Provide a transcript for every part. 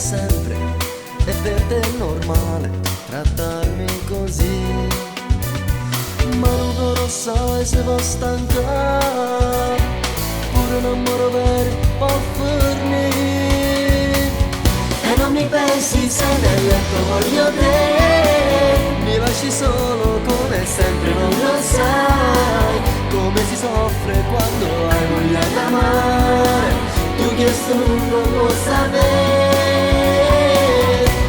sempre e per te è normale trattarmi così. Ma non sai se va stancare, pure un amore vero può fornire. E non mi pensi se nel letto voglio te, mi lasci solo come sempre, non lo sai come si soffre quando hai voglia d'amare. Tu chiesto non lo può sapere.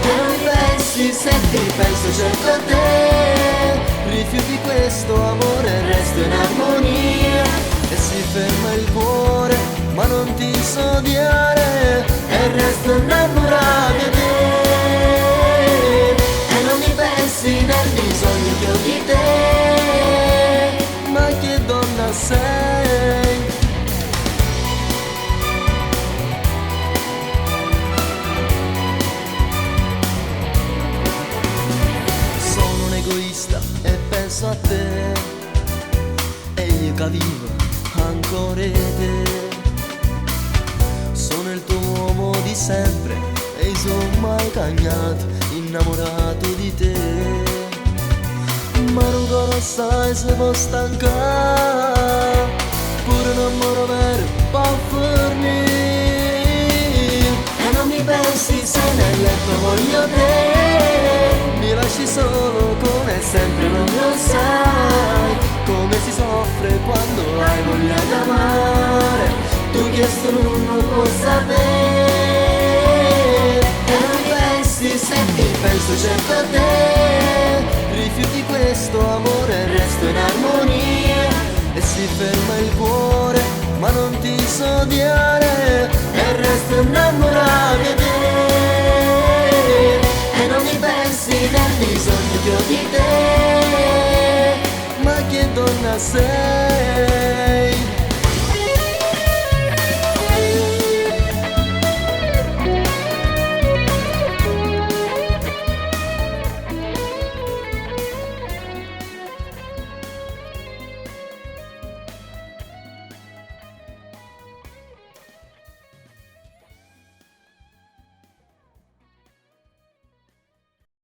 E non mi pensi se ti penso cerco te, rifiuti questo amore e resto in armonia. E si ferma il cuore ma non ti so odiare, e resto innamorato di te. E non mi pensi nel bisogno che ho di te, ma che donna sei. Sono un egoista e penso a te, e io che vivo ancora te. Sono il tuo uomo di sempre e io sono mai cagnato, innamorato di te. Ma non sai se può stancare, pure un amore vero può fornire. E non mi pensi se nel letto voglio te, mi lasci solo come sempre, non lo sai come si soffre quando hai voglia d'amare. Tu chiesto non lo può sapere. E non pensi se ti penso cerco te, rifiuti questo amore e resto in armonia. E si ferma il cuore ma non ti so odiare, e resto innamorato di te. E non mi pensi nel bisogno che ho di te, ma che donna sei.